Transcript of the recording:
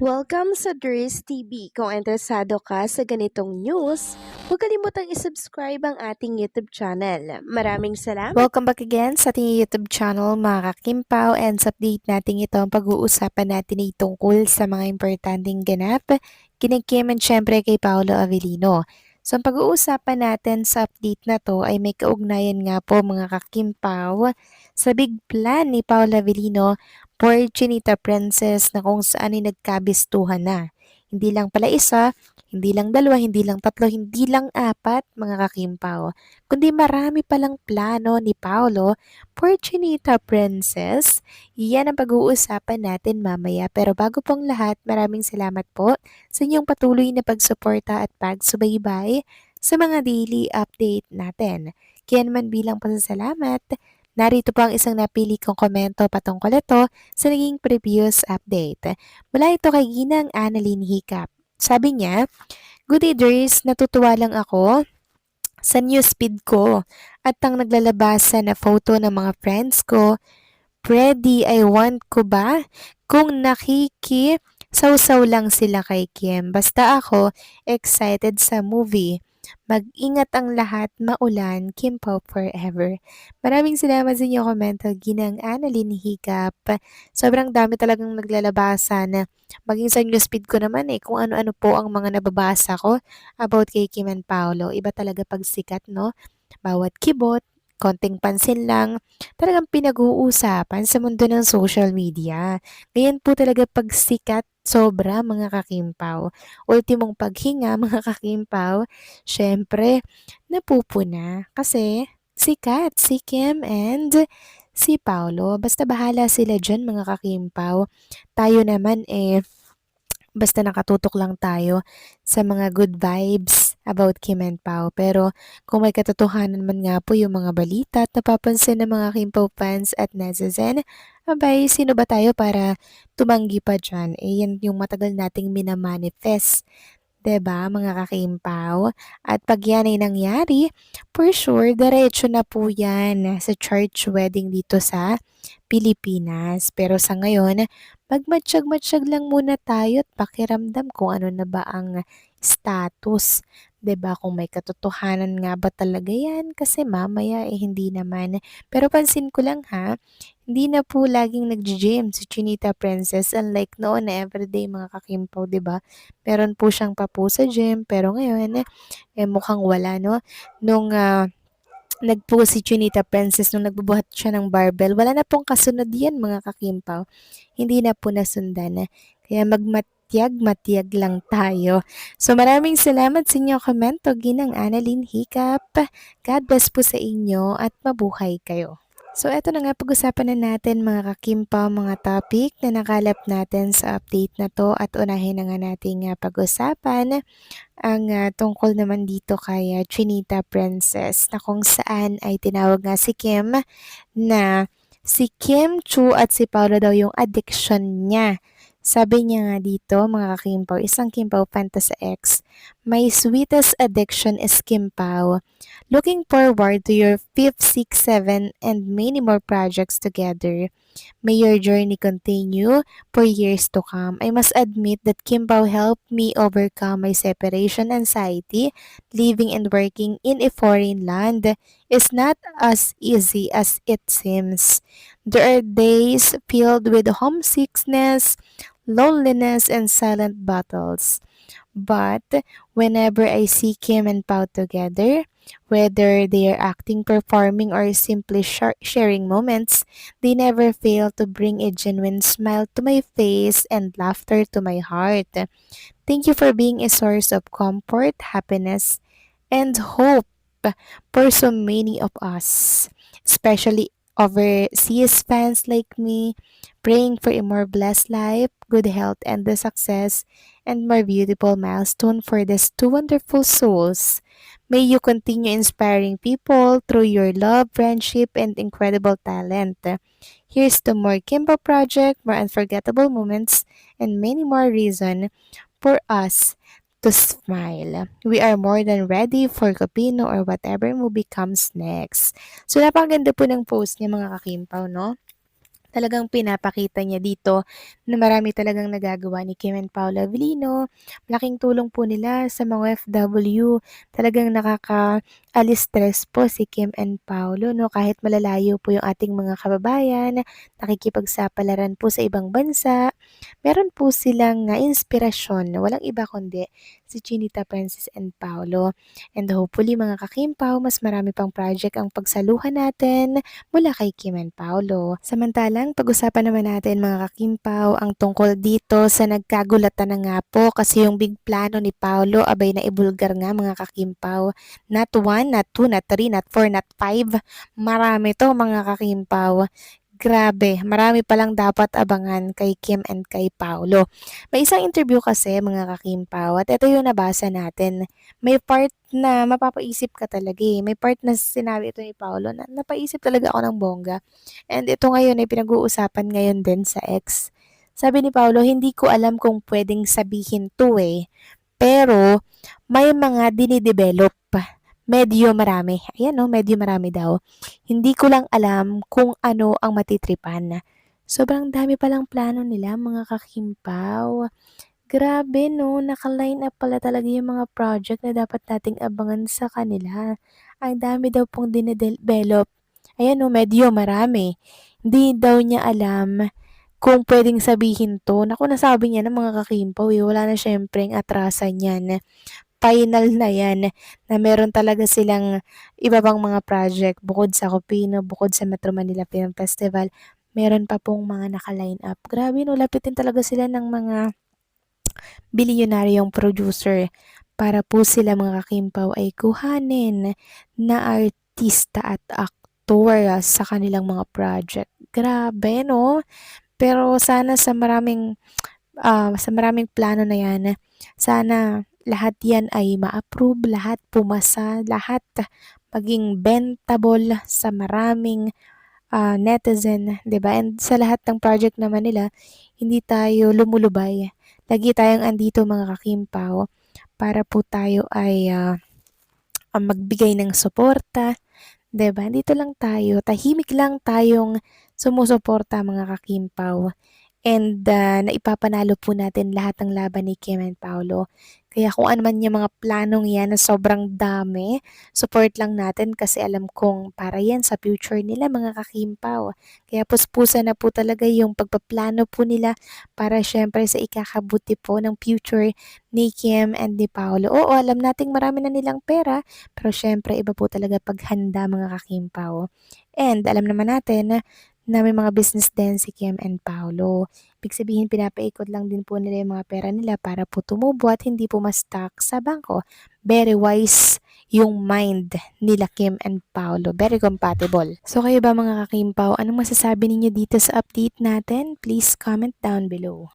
Welcome sa Dries TV. Kung interesado ka sa ganitong news, huwag kalimutang isubscribe ang ating YouTube channel. Maraming salamat! Welcome back again sa ating YouTube channel mga kakimpaw, and sa update natin ito ang pag-uusapan natin ay tungkol sa mga importanteng ganap kina Kim and syempre kay Paolo Avellino. So ang pag-uusapan natin sa update na to ay may kaugnayan nga po mga kakimpaw sa big plan ni Paolo Avellino for Chinita Princess na kung saan ay nagkabistuhan na. Hindi lang pala isa, hindi lang dalawa, hindi lang tatlo, hindi lang apat mga kakimpaw, kundi marami palang plano ni Paolo for Chinita Princess. Yan ang pag-uusapan natin mamaya. Pero bago pong lahat, maraming salamat po sa inyong patuloy na pagsuporta at pagsubaybay sa mga daily update natin. Kaya naman bilang pasasalamat, narito po ang isang napili kong komento patungkol ito sa naging previous update. Mula ito kay Ginang Annalyn Hiccup. Sabi niya, "Good day, Dries. Natutuwa lang ako sa newsfeed ko at ang naglalabasan na photo ng mga friends ko. Pretty, I want ko ba? Kung sausaw lang sila kay Kim. Basta ako, excited sa movie. Mag-ingat ang lahat, maulan, Kim Pao forever." Maraming salamat sa inyo komento, Ginang Annalyn Hiccup. Sobrang dami talagang naglalabasan. Maging sa newsfeed ko naman kung ano-ano po ang mga nababasa ko about kay Kim and Paolo. Iba talaga pag sikat, no? Bawat kibot, konting pansin lang, talagang pinag-uusapan sa mundo ng social media. Ngayon po talaga pag sikat, sobra mga kakimpaw. Ultimong paghinga mga kakimpaw, syempre, napupuna. Kasi sikat si Kim and si Paolo. Basta bahala sila dyan mga kakimpaw. Tayo naman basta nakatutok lang tayo sa mga good vibes about Kim and Pao. Pero kung may katotohanan man nga po yung mga balita at napapansin ng mga Kim Pao fans at netizen, abay, sino ba tayo para tumanggi pa dyan? Yan yung matagal nating minamanifest. 'Di ba mga kakimpaw? At pag yan ay nangyari, for sure, diretso na po yan sa church wedding dito sa Pilipinas. Pero sa ngayon, magmatsyag-matsyag lang muna tayo at pakiramdam kung ano na ba ang status. 'Di ba kung may katotohanan nga ba talaga yan? Kasi mamaya hindi naman. Pero pansin ko lang ha, hindi na po laging nag-gym si Chinita Princess, unlike noon na everyday mga kakimpaw, 'di ba? Meron po siyang papu sa gym, pero ngayon, mukhang wala 'no. Nung, nagpo si Chinita Princess nung nagbubuhat siya ng barbell, wala na pong kasunod 'yan mga kakimpaw. Hindi na po nasundan, kaya magmatyag-matyag lang tayo. So maraming salamat sa inyong komento, Ginang Annalyn Hiccup. God bless po sa inyo at mabuhay kayo. So eto na nga, pag-usapan na natin mga kakimpaw, mga topic na nakalap natin sa update na 'to, at unahin na nga nating, pag-usapan ang, tungkol naman dito kay, Chinita Princess, na kung saan ay tinawag nga si Kim na si Kim Chu at si Paolo daw yung addiction niya. Sabi niya nga dito mga kakimpaw, isang Kimpaw fan to sa ex, "My sweetest addiction is Kimpaw. Looking forward to your 5th, 6th, 7th, and many more projects together. May your journey continue for years to come. I must admit that Kimbao helped me overcome my separation anxiety. Living and working in a foreign land is not as easy as it seems. There are days filled with homesickness, loneliness, and silent battles. But whenever I see Kim and Pao together, whether they are acting, performing, or simply sharing moments, they never fail to bring a genuine smile to my face and laughter to my heart. Thank you for being a source of comfort, happiness, and hope for so many of us, especially overseas fans like me, praying for a more blessed life, good health, and the success and more beautiful milestone for these two wonderful souls. May you continue inspiring people through your love, friendship, and incredible talent. Here's to more Kimbo Project, more unforgettable moments, and many more reasons for us to smile. We are more than ready for Copino or whatever movie comes next." So napakaganda po ng post niya mga kakimpaw, no? Talagang pinapakita niya dito na marami talagang nagagawa ni Kim and Paolo Avellino. Malaking tulong po nila sa mga OFW. Talagang nakaka-alis stress po si Kim and Paolo, no? Kahit malalayo po yung ating mga kababayan, nakikipagsapalaran po sa ibang bansa. Meron po silang inspirasyon na walang iba kundi si Chinita Princess and Paolo. And hopefully mga kakimpaw, mas marami pang project ang pagsaluhan natin mula kay Kim and Paolo. Samantalang pag-usapan naman natin mga kakimpaw ang tungkol dito sa nagkagulatan na nga po kasi yung big plano ni Paolo abay na ibulgar nga mga kakimpaw. Not 1, not 2, not 3, not 4, not 5. Marami to mga kakimpaw. Grabe, marami palang dapat abangan kay Kim and kay Paolo. May isang interview kasi mga kakimpaw at ito yung nabasa natin. May part na mapapaisip ka talaga eh. May part na sinabi ito ni Paolo na napaisip talaga ako ng bongga. And ito ngayon ay pinag-uusapan ngayon din sa ex. Sabi ni Paolo, hindi ko alam kung pwedeng sabihin to eh. Pero may mga dinidevelop. Medyo marami. Ayan no, medyo marami daw. Hindi ko lang alam kung ano ang matitripan. Sobrang dami palang plano nila mga kakimpaw. Grabe no, naka-line up pala talaga yung mga project na dapat nating abangan sa kanila. Ang dami daw pong dinedevelop. Ayan no, medyo marami. Hindi daw niya alam kung pwedeng sabihin to. Naku, nasabi niya ng mga kakimpaw eh. Wala na syempre ang atrasan yan. Final na yan na meron talaga silang iba pang mga project bukod sa Copino, bukod sa Metro Manila Film Festival. Meron pa pong mga naka-line up. Grabe no, lapitin talaga sila ng mga bilyonaryong producer para po sila mga kakimpaw ay kuhanin na artista at aktor sa kanilang mga project. Grabe no? Pero sana sa maraming plano na yan, sana lahat yan ay ma-approve, lahat pumasa, lahat maging bentable sa maraming netizen, 'di ba? And sa lahat ng project naman nila, hindi tayo lumulubay. Lagi tayong andito mga kakimpaw para po tayo ay magbigay ng suporta, 'di ba? Dito lang tayo, tahimik lang tayong sumusuporta mga kakimpaw. And naipapanalo po natin lahat ng laban ni Kim and Paolo. Kaya kung ano man yung mga planong yan na sobrang dami, support lang natin kasi alam kong para yan sa future nila mga kakimpaw. Kaya puspusan na po talaga yung pagpaplano po nila para syempre sa ikakabuti po ng future ni Kim and ni Paolo. Oo, alam nating marami na nilang pera, pero syempre iba po talaga paghanda mga kakimpaw. And alam naman natin na may mga business din si Kim and Paolo. Ibig sabihin, pinapaikot lang din po nila yung mga pera nila para po tumubo at hindi po ma-stuck sa bangko. Very wise yung mind nila Kim and Paolo. Very compatible. So kayo ba mga kakimpaw, anong masasabi ninyo dito sa update natin? Please comment down below.